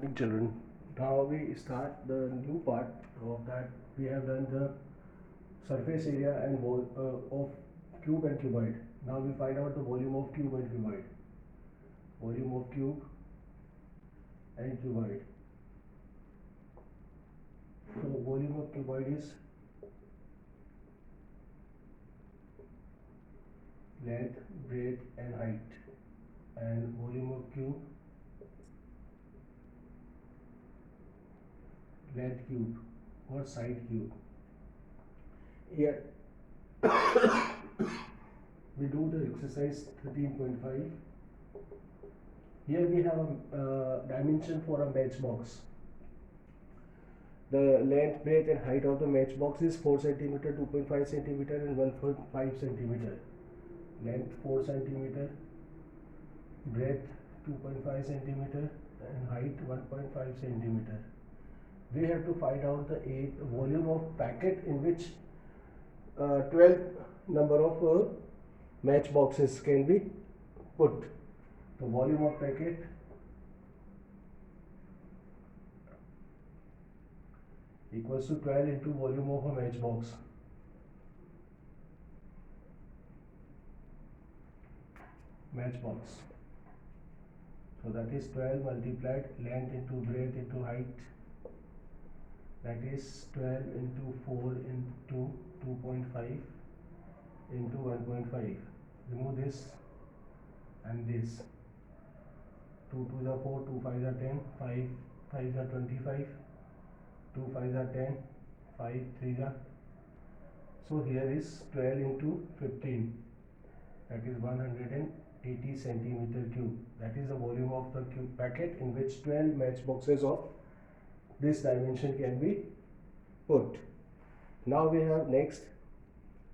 Morning children. Now we start the new part of that. We have done the surface area and wall of cube and cuboid. Now we find out the volume of cube and cuboid. Volume of cube and cuboid. So volume of cuboid is length, breadth and height, and volume of cube length cube or side cube. Here we do the exercise 13.5. Here we have a dimension for a matchbox. The length, breadth and height of the matchbox is 4 cm, 2.5 cm and 1.5 cm. Length 4 cm, breadth 2.5 cm and height 1.5 cm. We have to find out the volume of packet in which 12 number of matchboxes can be put. The volume of packet equals to 12 into volume of a matchbox. Matchbox. So that is 12 multiplied length into breadth into height. That is 12 into 4 into 2.5 into 1.5. Remove this and this. 2 2s are 4, 2 5s are 10, 5 5s are 25, 2 5s are 10, 5 3s are. So here is 12 into 15. That is 180 centimeter cube. That is the volume of the cube packet in which 12 matchboxes of this dimension can be put. Now we have next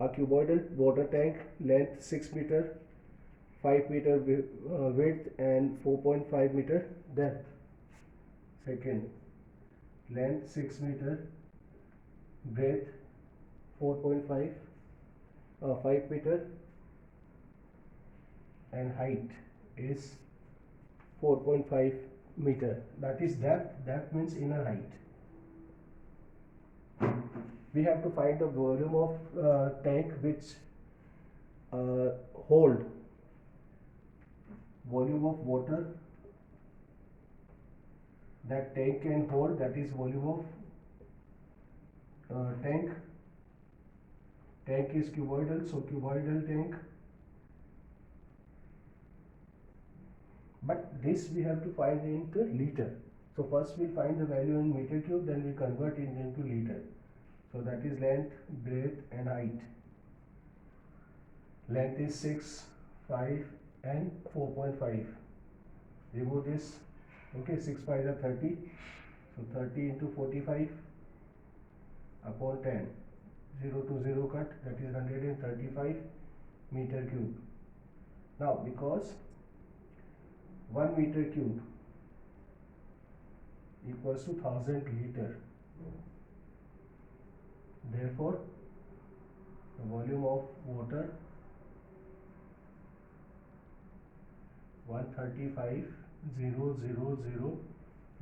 a cuboidal water tank, length 6 meter, 5 meter width and 4.5 meter depth. Second, length 6 meter, breadth 4.5, 5 meter and height is 4.5 meter. That is depth. Depth means inner height. We have to find the volume of tank which hold volume of water that tank can hold. That is volume of tank. Tank is cuboidal, so cuboidal tank. But this we have to find into liter. So first we find the value in meter cube, then we convert it into liter. So that is length, breadth and height. Length is 6, 5 and 4.5. Remove this. Okay, 6 5s are 30. So 30 into 45 upon 10. 0 to 0 cut, that is 135 meter cube. Now because 1 meter cube equals to 1000 liter. Therefore, the volume of water 135,000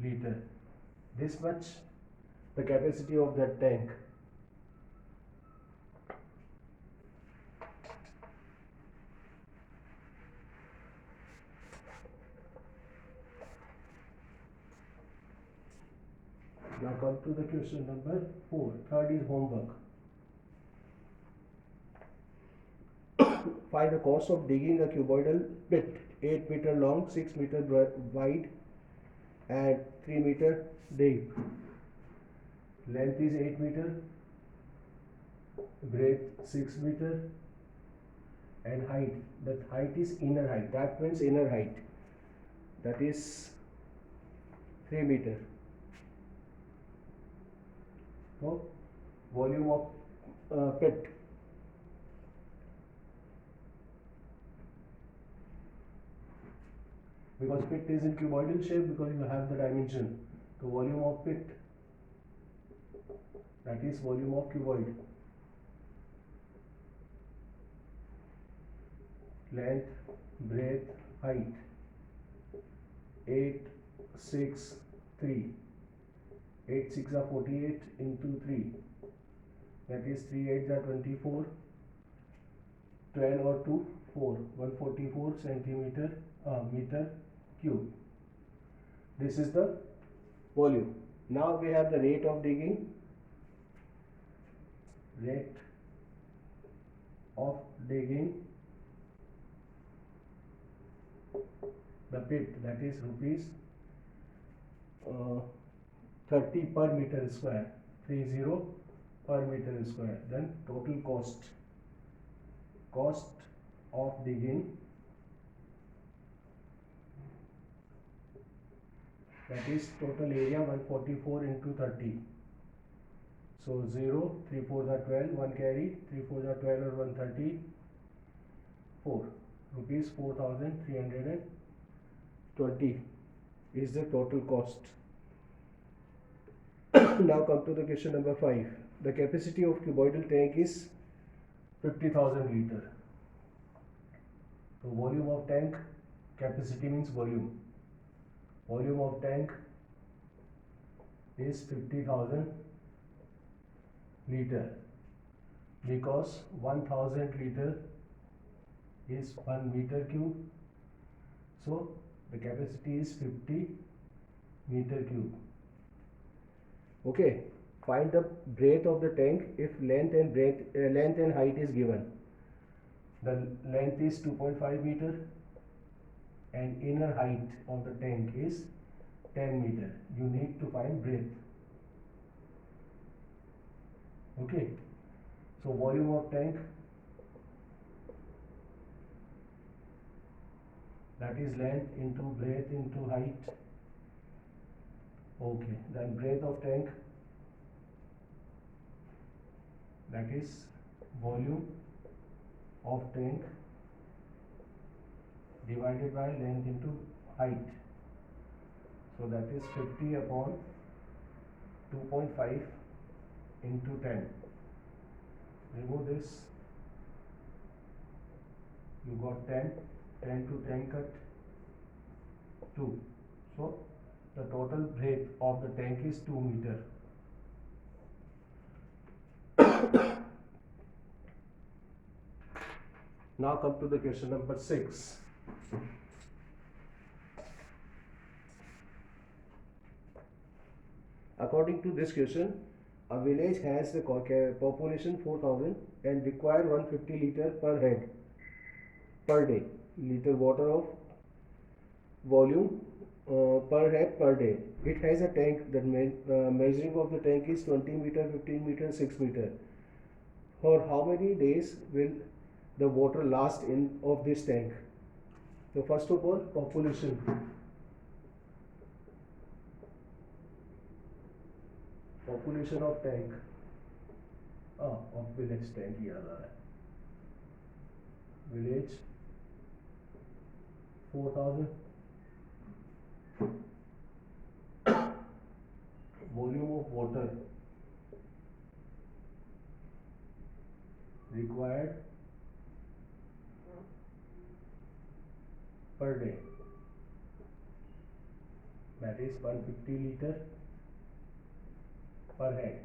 liter. This much the capacity of that tank. Now come to the question number 4. Third is homework. Find the cost of digging a cuboidal pit 8 meter long, 6 meter wide and 3 meter deep. Length is 8 meter, breadth 6 meter and height. That height is inner height. That means inner height. That is 3 meter. So volume of pit. Because pit is in cuboidal shape, because you have the dimension. The volume of pit, that is volume of cuboid. Length, breadth, height. 8, 6, 3. 8 6 are 48 into 3. That is 3 8 are 24. 12 or 2 4. 144 centimeter meter cube. This is the volume. Now we have the rate of digging. Rate of digging the pit, that is rupees 30 per meter square, 30 per meter square. Then total cost of digging, that is total area 144 into 30. So 0, 3 4s are 12, 1 carry, 3 4s are 12 or 134. Rupees 4,320 is the total cost. Now come to the question number 5. The capacity of cuboidal tank is 50,000 liter. So volume of tank, capacity means volume. Volume of tank is 50,000 liter, because 1000 liter is 1 meter cube. So the capacity is 50 meter cube. Okay, find the breadth of the tank if length and height is given. The length is 2.5 meter and inner height of the tank is 10 meter. You need to find breadth. Okay, so volume of tank, that is length into breadth into height. Okay, then breadth of tank, that is volume of tank divided by length into height. So that is 50 upon 2.5 into 10. Remove this, you got 10 to 10 cut 2. So the total breadth of the tank is 2 meter. Now come to the question number 6. According to this question, a village has the population 4,000 and require 150 liter per head per day. Liter water of volume per head per day. It has a tank. The measuring of the tank is 20 meter, 15 meter, 6 meter. For how many days will the water last in of this tank? So first of all, population. Population of tank, of village tank याद आ रहा है. Village 4,000. Volume of water required per day, that is 150 liter per head.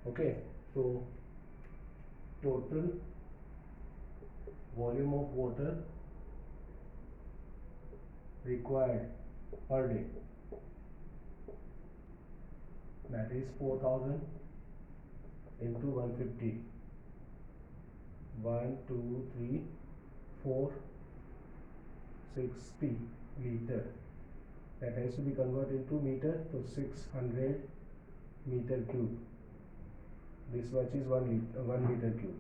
Okay, so total volume of water required per day, that is 4,000 into 150. 1 2 3 4 60 liter. That has to be converted into meter, so 600 meter cube. This much is 1 meter cube,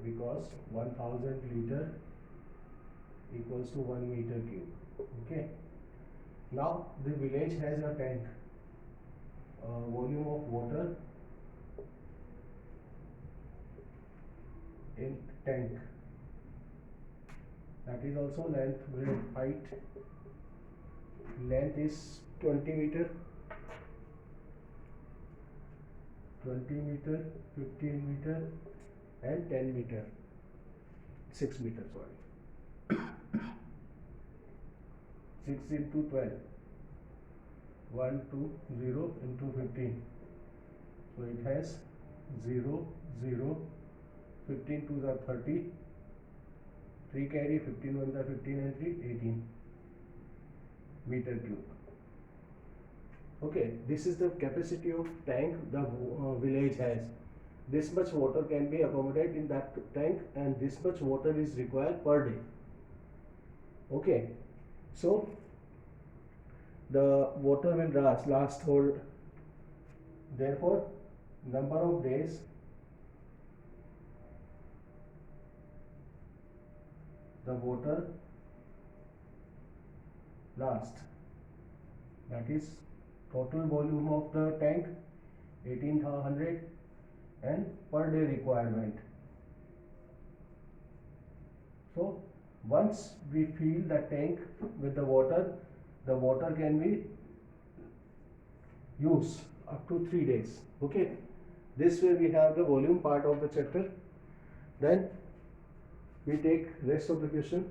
because 1000 liter equals to 1 meter cube. Okay, now the village has a tank. Volume of water in tank, that is also length, breadth, height. Length is 20 meter, 15 meter and 10 meter, 6 meter, sorry. 6 into 12, 1 2 0 into 15, so it has 0 0, 15 2s are 30, 3 carry, 15 1s are 15 and 3 18 meter cube. Okay, this is the capacity of tank the village has. This much water can be accommodated in that tank and this much water is required per day. Okay, so the water will last whole, therefore number of days the water last, that is total volume of the tank 1800 and per day requirement. So once we fill the tank with the water can be used up to 3 days. Okay, this way we have the volume part of the chapter. Then we take rest of the question.